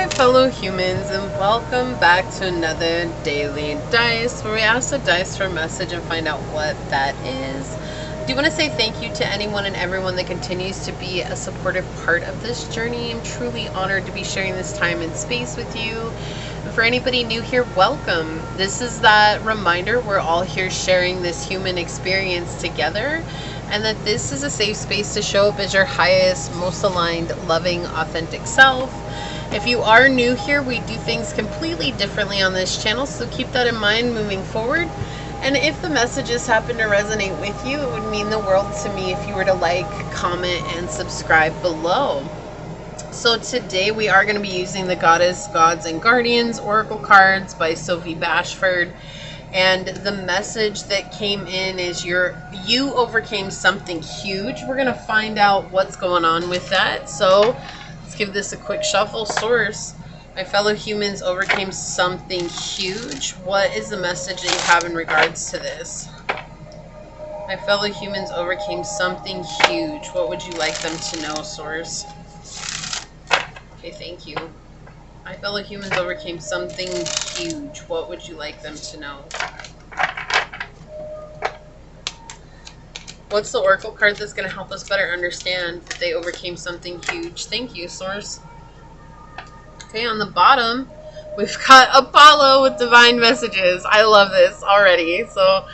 my fellow humans, and welcome back to another daily dice where we ask the dice for a message and find out what that is. I do want to say thank you to anyone and everyone that continues to be a supportive part of this journey. I'm truly honored to be sharing this time and space with you. And for anybody new here, welcome. This is that reminder we're all here sharing this human experience together, and that this is a safe space to show up as your highest, most aligned, loving, authentic self. If you are new here, we do things completely differently on this channel, so keep that in mind moving forward. And if the messages happen to resonate with you, it would mean the world to me if you were to like, comment, and subscribe below. So today we are going to be using the Goddess, Gods, and Guardians Oracle cards by Sophie Bashford. And the message that came in is you overcame something huge. We're going to find out what's going on with that. So let's give this a quick shuffle. Source, my fellow humans overcame something huge. What is the message that you have in regards to this? My fellow humans overcame something huge. What would you like them to know, Source? Okay, thank you. My fellow humans overcame something huge. What would you like them to know? What's the Oracle card that's going to help us better understand that they overcame something huge? Thank you, Source. Okay, on the bottom, we've got Apollo with divine messages. I love this already. So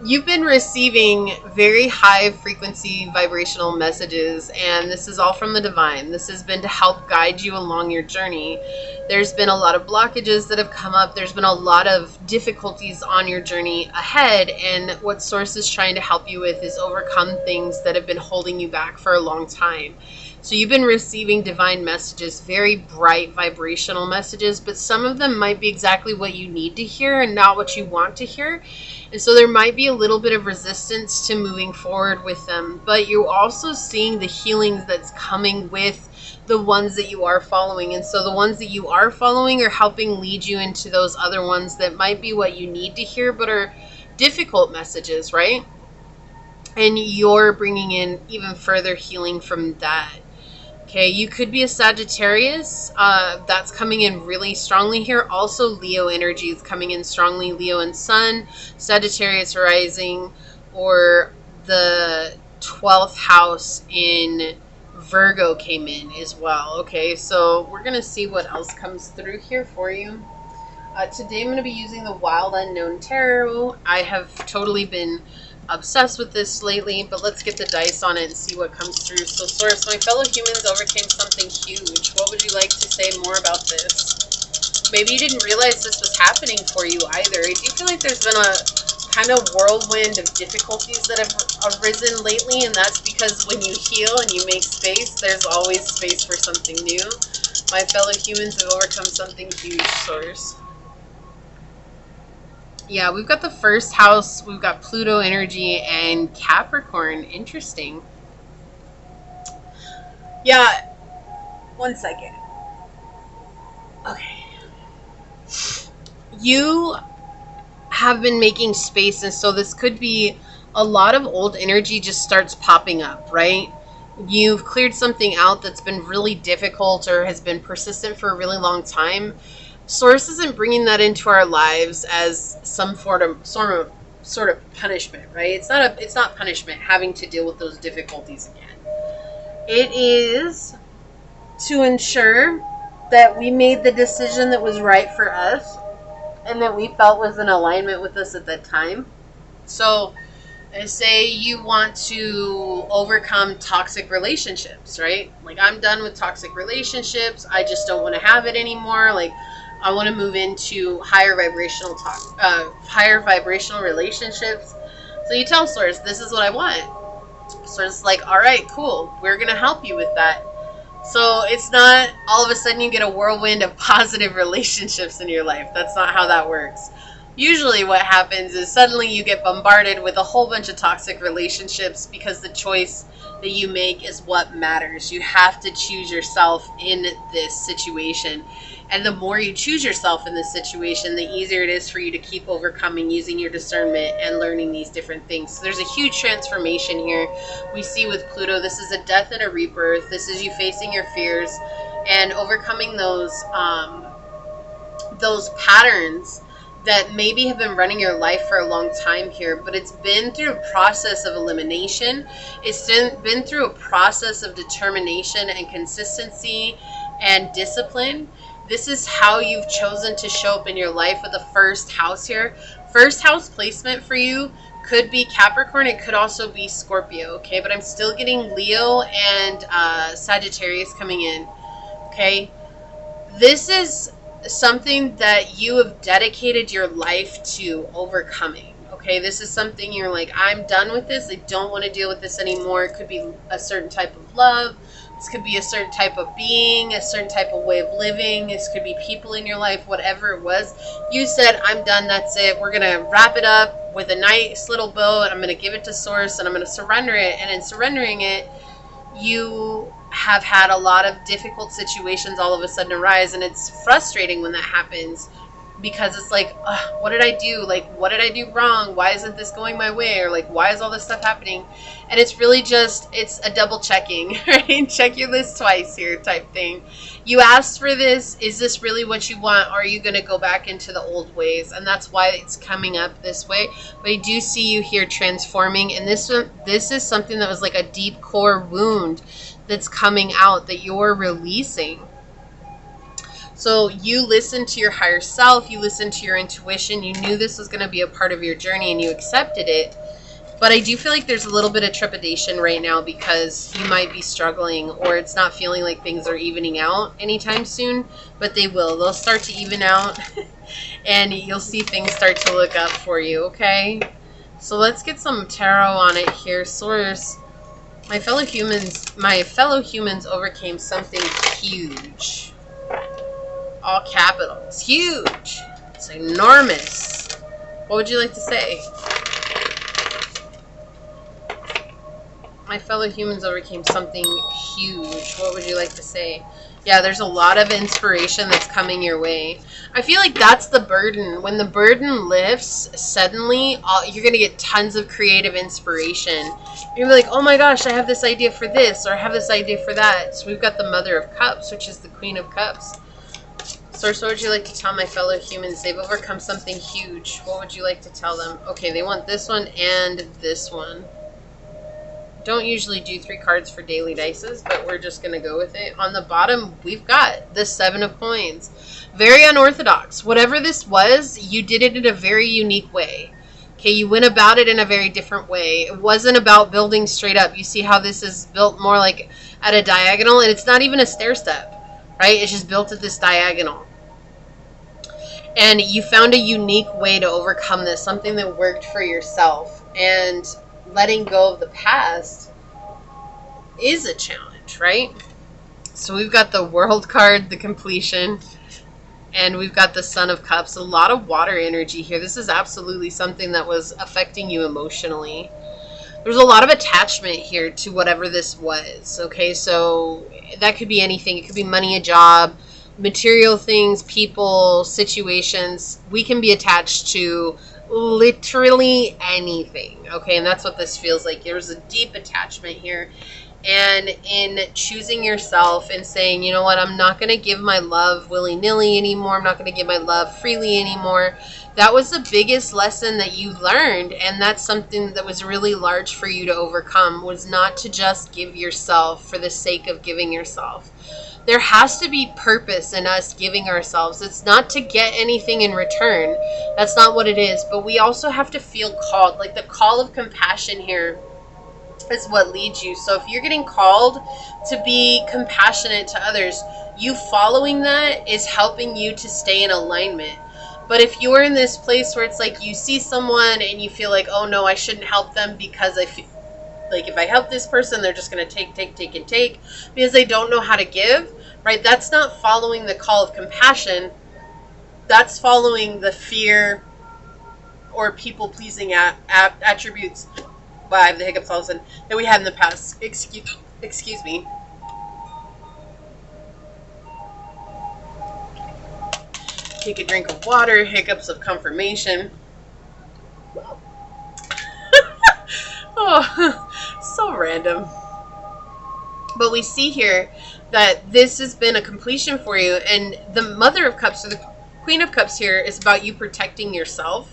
you've been receiving very high frequency vibrational messages, and this is all from the divine. This has been to help guide you along your journey. There's been a lot of blockages that have come up. There's been a lot of difficulties on your journey ahead, and what Source is trying to help you with is overcome things that have been holding you back for a long time. So you've been receiving divine messages, very bright vibrational messages, but some of them might be exactly what you need to hear and not what you want to hear. And so there might be a little bit of resistance to moving forward with them, but you're also seeing the healings that's coming with the ones that you are following. And so the ones that you are following are helping lead you into those other ones that might be what you need to hear, but are difficult messages, right? And you're bringing in even further healing from that. Okay, you could be a Sagittarius. That's coming in really strongly here. Also, Leo energy is coming in strongly. Leo and Sun, Sagittarius rising, or the 12th house in Virgo came in as well. Okay, so we're going to see what else comes through here for you. Today I'm going to be using the Wild Unknown Tarot. I have totally been obsessed with this lately, but let's get the dice on it and see what comes through. So Source, my fellow humans overcame something huge. What would you like to say more about this? Maybe you didn't realize this was happening for you either. I do feel like there's been a kind of whirlwind of difficulties that have arisen lately, and that's because when you heal and you make space, there's always space for something new. My fellow humans have overcome something huge, Source. Yeah, we've got the first house, we've got Pluto energy and Capricorn. Interesting. Yeah, one second. Okay. You have been making space, and so this could be a lot of old energy just starts popping up, right? You've cleared something out that's been really difficult or has been persistent for a really long time. Source isn't bringing that into our lives as some sort of punishment, right? It's not punishment having to deal with those difficulties again. It is to ensure that we made the decision that was right for us and that we felt was in alignment with us at that time. So say you want to overcome toxic relationships, right? Like, I'm done with toxic relationships. I just don't want to have it anymore. Like, I want to move into higher vibrational relationships. So you tell Source, this is what I want. Source is like, all right, cool. We're going to help you with that. So it's not all of a sudden you get a whirlwind of positive relationships in your life. That's not how that works. Usually what happens is suddenly you get bombarded with a whole bunch of toxic relationships because the choice that you make is what matters. You have to choose yourself in this situation. And the more you choose yourself in this situation, the easier it is for you to keep overcoming using your discernment and learning these different things. So there's a huge transformation here. We see with Pluto, this is a death and a rebirth. This is you facing your fears and overcoming those patterns that maybe have been running your life for a long time here, but it's been through a process of elimination. It's been through a process of determination and consistency and discipline. This is how you've chosen to show up in your life with the first house here. First house placement for you could be Capricorn. It could also be Scorpio, okay? But I'm still getting Leo and Sagittarius coming in, okay? This is something that you have dedicated your life to overcoming, okay? This is something you're like, I'm done with this. I don't want to deal with this anymore. It could be a certain type of love. This could be a certain type of being, a certain type of way of living. This could be people in your life, whatever it was. You said, I'm done, that's it. We're going to wrap it up with a nice little bow, and I'm going to give it to Source, and I'm going to surrender it. And in surrendering it, you have had a lot of difficult situations all of a sudden arise, and it's frustrating when that happens, because it's like, what did I do? Like, what did I do wrong? Why isn't this going my way? Or like, why is all this stuff happening? And it's really just, it's a double checking, right? Check your list twice here type thing. You asked for this. Is this really what you want? Or are you going to go back into the old ways? And that's why it's coming up this way. But I do see you here transforming. And this is something that was like a deep core wound that's coming out that you're releasing. So you listened to your higher self, you listened to your intuition, you knew this was going to be a part of your journey and you accepted it. But I do feel like there's a little bit of trepidation right now because you might be struggling, or it's not feeling like things are evening out anytime soon, but they will. They'll start to even out and you'll see things start to look up for you, okay? So let's get some tarot on it here. Source, my fellow humans overcame something huge. All capitals. Huge. It's enormous. What would you like to say? My fellow humans overcame something huge. What would you like to say? Yeah, there's a lot of inspiration that's coming your way. I feel like that's the burden. When the burden lifts, suddenly you're going to get tons of creative inspiration. You're going to be like, oh my gosh, I have this idea for this, or I have this idea for that. So we've got the Mother of Cups, which is the Queen of Cups. Source, what would you like to tell my fellow humans? They've overcome something huge. What would you like to tell them? Okay, they want this one and this one. Don't usually do 3 cards for daily dices, but we're just going to go with it. On the bottom, we've got the 7 of Coins. Very unorthodox. Whatever this was, you did it in a very unique way. Okay, you went about it in a very different way. It wasn't about building straight up. You see how this is built more like at a diagonal, and it's not even a stair step, right? It's just built at this diagonal. And you found a unique way to overcome this, something that worked for yourself. And letting go of the past is a challenge, right? So we've got the World card, the completion, and we've got the Son of Cups. A lot of water energy here. This is absolutely something that was affecting you emotionally. There's a lot of attachment here to whatever this was, okay? So that could be anything. It could be money, a job, material things, people, situations. We can be attached to literally anything, okay? And that's what this feels like. There's a deep attachment here. And in choosing yourself and saying, you know what, I'm not going to give my love willy-nilly anymore. I'm not going to give my love freely anymore. That was the biggest lesson that you learned. And that's something that was really large for you to overcome, was not to just give yourself for the sake of giving yourself. There has to be purpose in us giving ourselves. It's not to get anything in return. That's not what it is. But we also have to feel called. Like the call of compassion here is what leads you. So if you're getting called to be compassionate to others, you following that is helping you to stay in alignment. But if you're in this place where it's like you see someone and you feel like, oh no, I shouldn't help them because I feel like if I help this person, they're just going to take because they don't know how to give, right? That's not following the call of compassion. That's following the fear or people-pleasing attributes. Wow, I have the hiccups all of a sudden that we had in the past. Excuse me. Take a drink of water, hiccups of confirmation. Oh, so random. But we see here that this has been a completion for you. And the Mother of Cups, or the Queen of Cups here, is about you protecting yourself.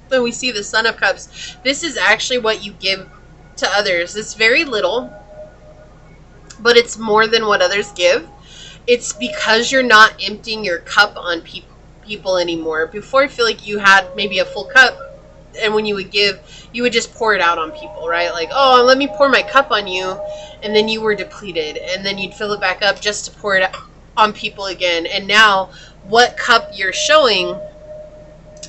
Then we see the Son of Cups. This is actually what you give to others. It's very little, but it's more than what others give. It's because you're not emptying your cup on people anymore. Before, I feel like you had maybe a full cup, and when you would give, you would just pour it out on people, right? Like, oh, let me pour my cup on you, and then you were depleted, and then you'd fill it back up just to pour it out on people again. And now, what cup you're showing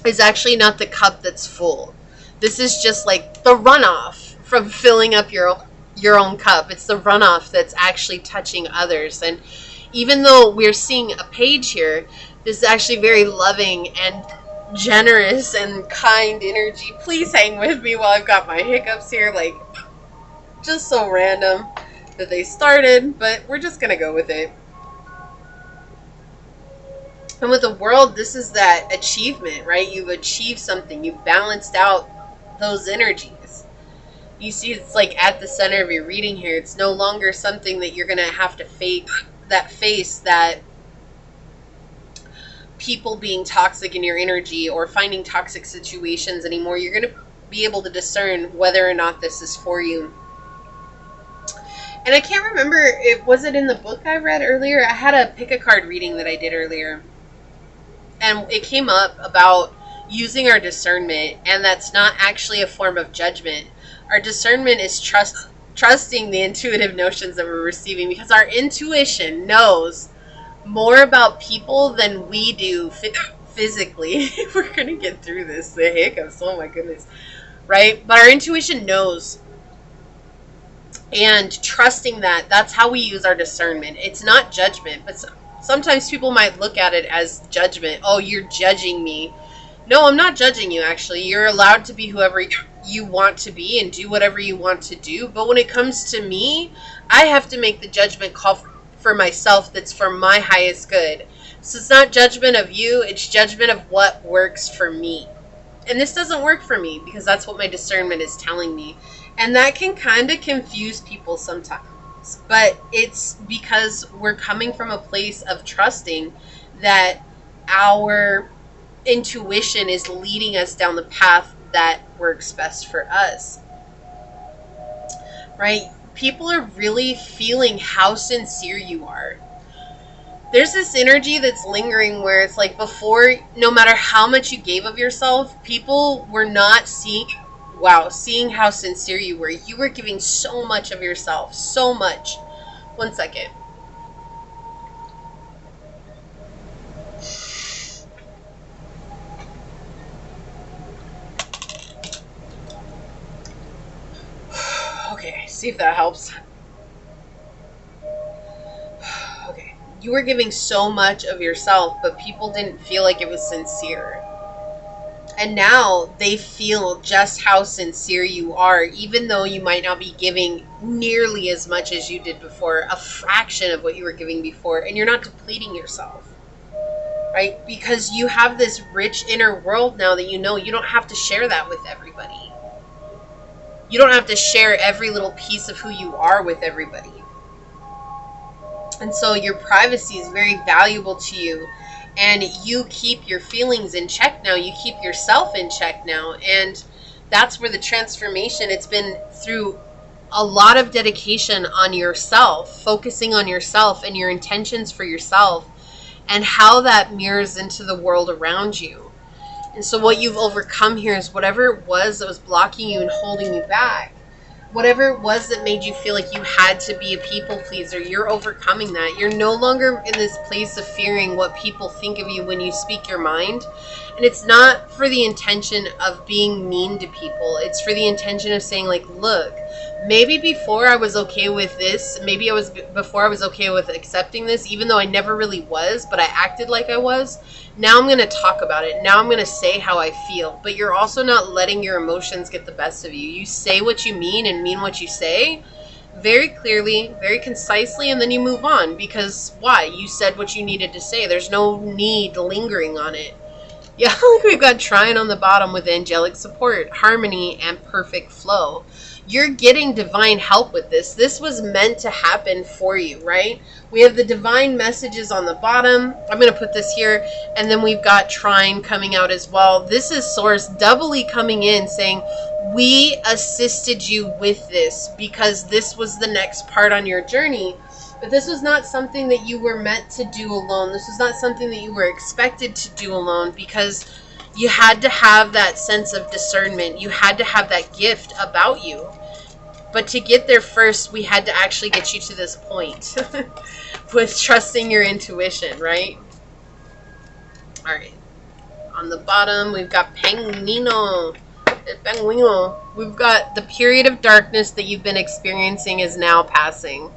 is actually not the cup that's full. This is just like the runoff from filling up your own cup. It's the runoff that's actually touching others. And even though we're seeing a page here, this is actually very loving and generous and kind energy. Please hang with me while I've got my hiccups here, like just so random that they started, but we're just gonna go with it. And with the World, this is that achievement, right? You've achieved something. You've balanced out those energies. You see, it's like at the center of your reading here. It's no longer something that you're going to have to face that people being toxic in your energy or finding toxic situations anymore. You're going to be able to discern whether or not this is for you. And I can't remember, was it in the book I read earlier? I had a pick a card reading that I did earlier. And it came up about using our discernment, and that's not actually a form of judgment. Our discernment is trusting the intuitive notions that we're receiving, because our intuition knows more about people than we do physically. We're going to get through this, the hiccups, oh my goodness, right? But our intuition knows. And trusting that's how we use our discernment. It's not judgment, but sometimes people might look at it as judgment. Oh, you're judging me. No, I'm not judging you, actually. You're allowed to be whoever you want to be and do whatever you want to do. But when it comes to me, I have to make the judgment call for myself that's for my highest good. So it's not judgment of you, it's judgment of what works for me. And this doesn't work for me because that's what my discernment is telling me. And that can kind of confuse people sometimes. But it's because we're coming from a place of trusting that our intuition is leading us down the path that works best for us. Right? People are really feeling how sincere you are. There's this energy that's lingering where it's like before, no matter how much you gave of yourself, people were not seeing how sincere you were. You were giving so much of yourself, so much. One second. Okay, see if that helps. Okay. You were giving so much of yourself, but people didn't feel like it was sincere. And now they feel just how sincere you are, even though you might not be giving nearly as much as you did before, a fraction of what you were giving before, and you're not depleting yourself, right? Because you have this rich inner world now that you know you don't have to share that with everybody. You don't have to share every little piece of who you are with everybody. And so your privacy is very valuable to you. And you keep your feelings in check now. You keep yourself in check now. And that's where the transformation, it's been through a lot of dedication on yourself, focusing on yourself and your intentions for yourself and how that mirrors into the world around you. And so what you've overcome here is whatever it was that was blocking you and holding you back. Whatever it was that made you feel like you had to be a people pleaser, you're overcoming that. You're no longer in this place of fearing what people think of you when you speak your mind. And it's not for the intention of being mean to people. It's for the intention of saying, like, look, maybe before I was okay with this, before I was okay with accepting this, even though I never really was, but I acted like I was. Now I'm going to talk about it. Now I'm going to say how I feel. But you're also not letting your emotions get the best of you. You say what you mean and mean what you say very clearly, very concisely, and then you move on. Because why? You said what you needed to say. There's no need lingering on it. Yeah, like we've got Trine on the bottom with angelic support, harmony, and perfect flow. You're getting divine help with this. This was meant to happen for you, right? We have the divine messages on the bottom. I'm going to put this here. And then we've got Trine coming out as well. This is Source doubly coming in saying, we assisted you with this because this was the next part on your journey. But this was not something that you were meant to do alone. This was not something that you were expected to do alone, because you had to have that sense of discernment. You had to have that gift about you. But to get there first, we had to actually get you to this point with trusting your intuition, right? All right. On the bottom, we've got Penguino. We've got the period of darkness that you've been experiencing is now passing.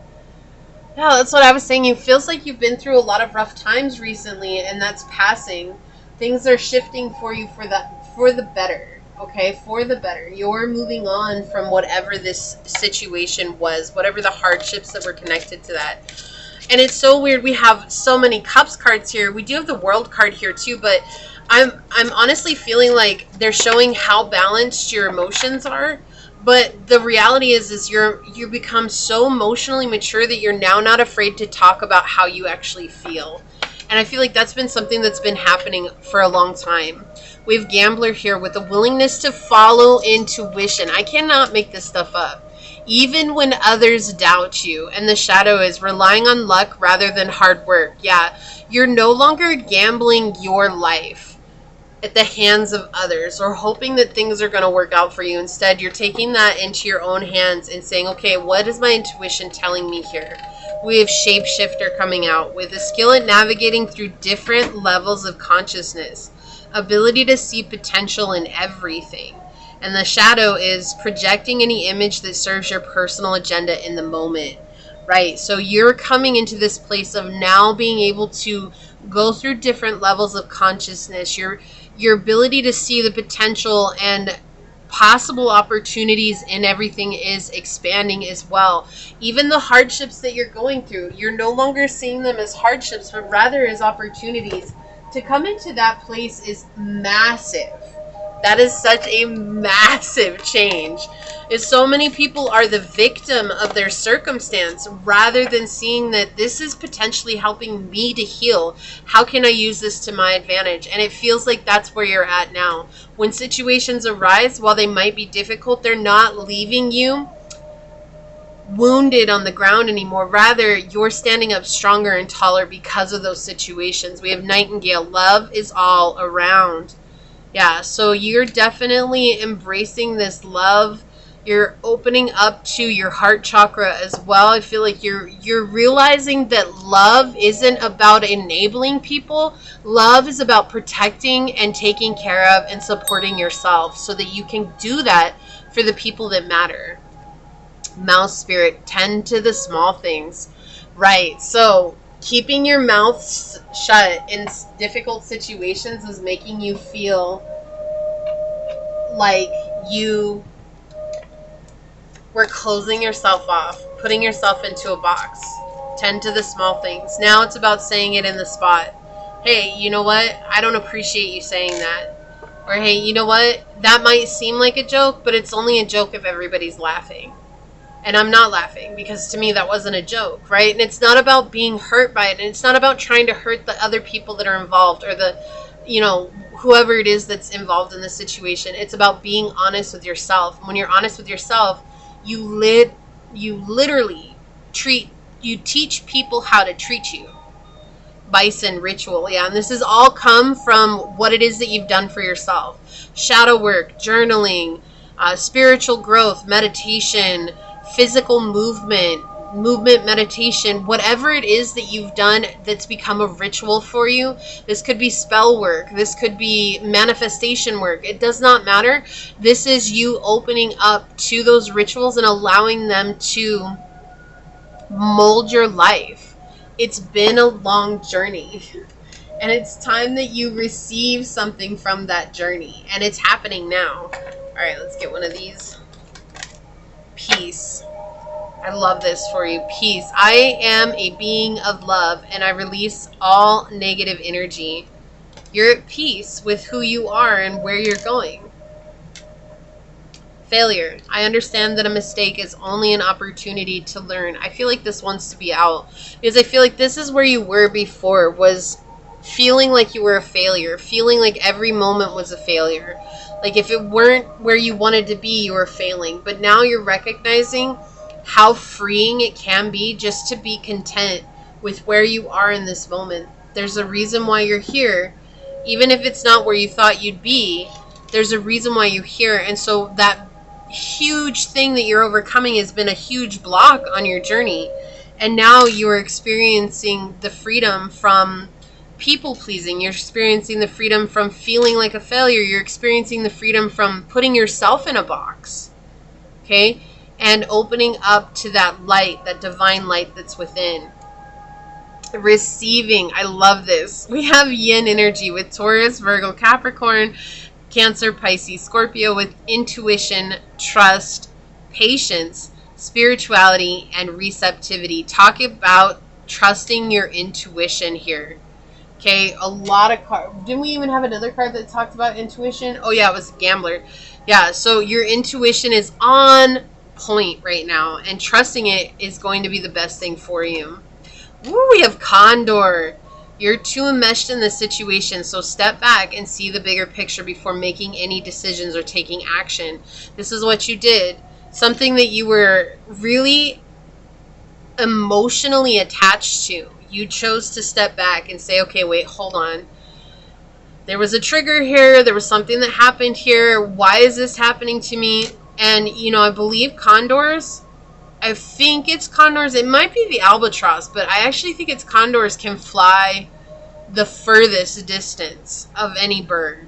Yeah, that's what I was saying. It feels like you've been through a lot of rough times recently, and that's passing. Things are shifting for you for the better, okay? For the better. You're moving on from whatever this situation was, whatever the hardships that were connected to that. And it's so weird. We have so many Cups cards here. We do have the World card here too, but I'm honestly feeling like they're showing how balanced your emotions are. But the reality is you become so emotionally mature that you're now not afraid to talk about how you actually feel. And I feel like that's been something that's been happening for a long time. We have Gambler here with a willingness to follow intuition. I cannot make this stuff up. Even when others doubt you. And the Shadow is relying on luck rather than hard work. Yeah, you're no longer gambling your life at the hands of others or hoping that things are going to work out for you. Instead, you're taking that into your own hands and saying, okay, what is my intuition telling me here? We have Shapeshifter coming out with a skill at navigating through different levels of consciousness, ability to see potential in everything. And the Shadow is projecting any image that serves your personal agenda in the moment, right? So you're coming into this place of now being able to go through different levels of consciousness. Your ability to see the potential and possible opportunities in everything is expanding as well. Even the hardships that you're going through, you're no longer seeing them as hardships, but rather as opportunities. To come into that place is massive. That is such a massive change. Is so many people are the victim of their circumstance rather than seeing that this is potentially helping me to heal. How can I use this to my advantage? And it feels like that's where you're at now. When situations arise, while they might be difficult, they're not leaving you wounded on the ground anymore. Rather, you're standing up stronger and taller because of those situations. We have Nightingale. Love is all around. Yeah, so you're definitely embracing this love. You're opening up to your heart chakra as well. I feel like you're realizing that love isn't about enabling people. Love is about protecting and taking care of and supporting yourself so that you can do that for the people that matter. Mouse Spirit, tend to the small things. Right, so keeping your mouth shut in difficult situations is making you feel like you were closing yourself off, putting yourself into a box. Tend to the small things. Now it's about saying it in the spot. Hey, you know what? I don't appreciate you saying that. Or hey, you know what? That might seem like a joke, but it's only a joke if everybody's laughing. And I'm not laughing because to me that wasn't a joke, right? And it's not about being hurt by it. And it's not about trying to hurt the other people that are involved or the, whoever it is that's involved in the situation. It's about being honest with yourself. And when you're honest with yourself, you literally teach people how to treat you. Bison ritual, yeah. And this has all come from what it is that you've done for yourself. Shadow work, journaling, spiritual growth, meditation, physical movement, meditation, whatever it is that you've done that's become a ritual for you. This could be spell work. This could be manifestation work. It does not matter. This is you opening up to those rituals and allowing them to mold your life. It's been a long journey. And it's time that you receive something from that journey. And it's happening now. All right, let's get one of these. Peace. I love this for you. Peace. I am a being of love and I release all negative energy. You're at peace with who you are and where you're going. Failure. I understand that a mistake is only an opportunity to learn. I feel like this wants to be out because I feel like this is where you were before, was feeling like you were a failure, feeling like every moment was a failure. Like if it weren't where you wanted to be, you were failing. But now you're recognizing how freeing it can be just to be content with where you are in this moment. There's a reason why you're here. Even if it's not where you thought you'd be, there's a reason why you're here. And so that huge thing that you're overcoming has been a huge block on your journey. And now you're experiencing the freedom from people pleasing. You're experiencing the freedom from feeling like a failure. You're experiencing the freedom from putting yourself in a box. Okay? And opening up to that light, that divine light that's within. Receiving. I love this. We have yin energy with Taurus, Virgo, Capricorn, Cancer, Pisces, Scorpio, with intuition, trust, patience, spirituality, and receptivity. Talk about trusting your intuition here. Okay, a lot of cards. Didn't we even have another card that talked about intuition? Oh yeah, it was Gambler. Yeah, so your intuition is on point right now, and trusting it is going to be the best thing for you. Ooh, we have Condor. You're too enmeshed in the situation, so step back and see the bigger picture before making any decisions or taking action. This is what you did. Something that you were really emotionally attached to. You chose to step back and say, okay, wait, hold on. There was a trigger here. There was something that happened here. Why is this happening to me? And, you know, I believe condors, I think it's condors. It might be the albatross, but I actually think it's condors can fly the furthest distance of any bird.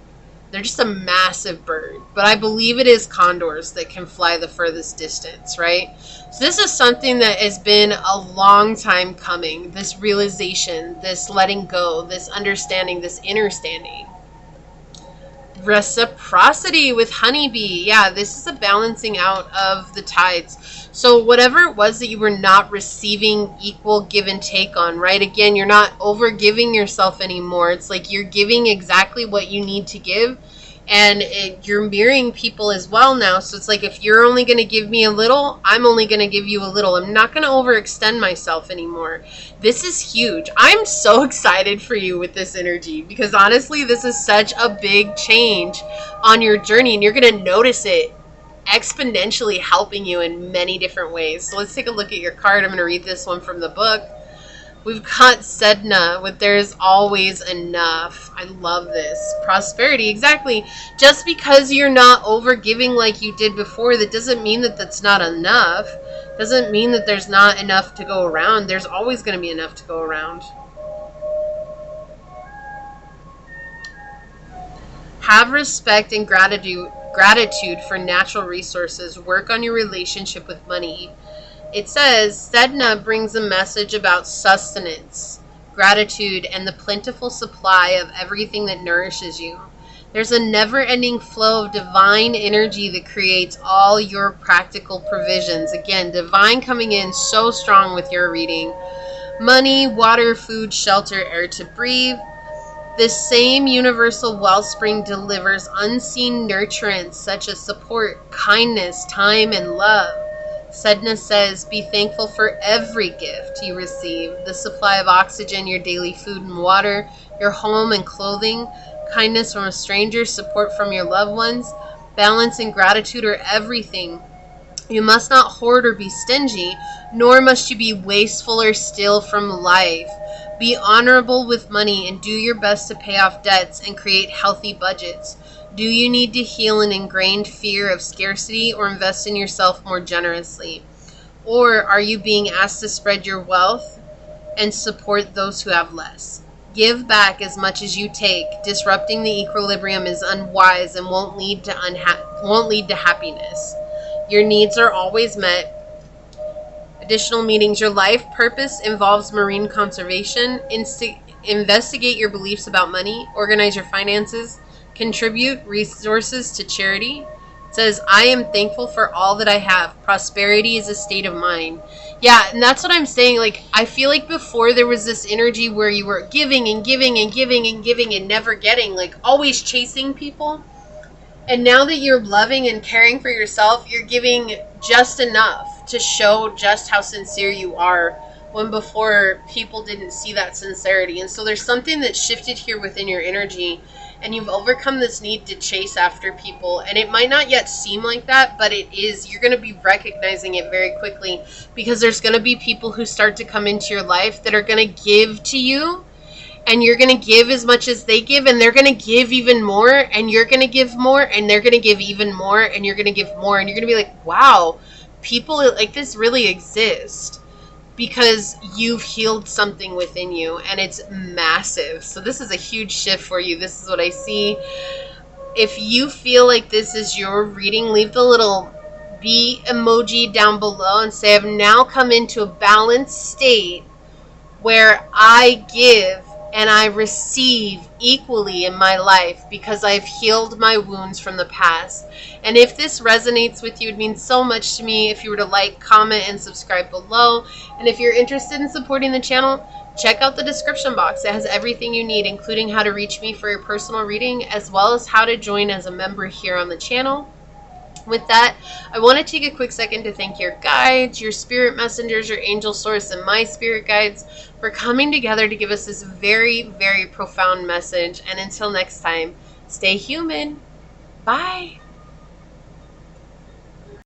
They're just a massive bird. But I believe it is condors that can fly the furthest distance, right? So this is something that has been a long time coming. This realization, this letting go, this understanding, this understanding. Reciprocity with honeybee. Yeah, this is a balancing out of the tides. So whatever it was that you were not receiving equal give and take on, right? Again, you're not over giving yourself anymore. It's like you're giving exactly what you need to give, and you're mirroring people as well now. So it's like, if you're only going to give me a little, I'm only going to give you a little. I'm not going to overextend myself anymore. This is huge. I'm so excited for you with this energy, because honestly, this is such a big change on your journey, and you're going to notice it exponentially helping you in many different ways. So let's take a look at your card. I'm going to read this one from the book. We've got Sedna with there's always enough. I love this. Prosperity, exactly. Just because you're not over giving like you did before, that doesn't mean that that's not enough. Doesn't mean that there's not enough to go around. There's always going to be enough to go around. Have respect and gratitude for natural resources. Work on your relationship with money. It says, Sedna brings a message about sustenance, gratitude, and the plentiful supply of everything that nourishes you. There's a never-ending flow of divine energy that creates all your practical provisions. Again, divine coming in so strong with your reading. Money, water, food, shelter, air to breathe. This same universal wellspring delivers unseen nurturance such as support, kindness, time, and love. Sedna says, be thankful for every gift you receive. The supply of oxygen, your daily food and water, your home and clothing, kindness from a stranger, support from your loved ones, balance and gratitude are everything. You must not hoard or be stingy, nor must you be wasteful or steal from life. Be honorable with money and do your best to pay off debts and create healthy budgets. Do you need to heal an ingrained fear of scarcity or invest in yourself more generously? Or are you being asked to spread your wealth and support those who have less? Give back as much as you take. Disrupting the equilibrium is unwise and won't lead to happiness. Your needs are always met. Additional meanings. Your life purpose involves marine conservation. Investigate your beliefs about money. Organize your finances. Contribute resources to charity. It says, I am thankful for all that I have. Prosperity is a state of mind. Yeah, and that's what I'm saying. Like, I feel like before there was this energy where you were giving and giving and giving and giving and never getting, like always chasing people. And now that you're loving and caring for yourself, you're giving just enough to show just how sincere you are, when before people didn't see that sincerity. And so there's something that shifted here within your energy, and you've overcome this need to chase after people. And it might not yet seem like that, but it is. You're going to be recognizing it very quickly, because there's going to be people who start to come into your life that are going to give to you, and you're going to give as much as they give, and they're going to give even more, and you're going to give more, and they're going to give even more, and you're going to give more, and you're going to be like, wow, people like this really exist, because you've healed something within you, and it's massive. So this is a huge shift for you. This is what I see. If you feel like this is your reading, leave the little bee emoji down below and say, I've now come into a balanced state where I give and I receive equally in my life, because I've healed my wounds from the past. And if this resonates with you, it means so much to me if you were to like, comment, and subscribe below. And if you're interested in supporting the channel, check out the description box. It has everything you need, including how to reach me for your personal reading, as well as how to join as a member here on the channel. With that, I want to take a quick second to thank your guides, your spirit messengers, your angel source, and my spirit guides for coming together to give us this very, very profound message. And until next time, stay human. Bye.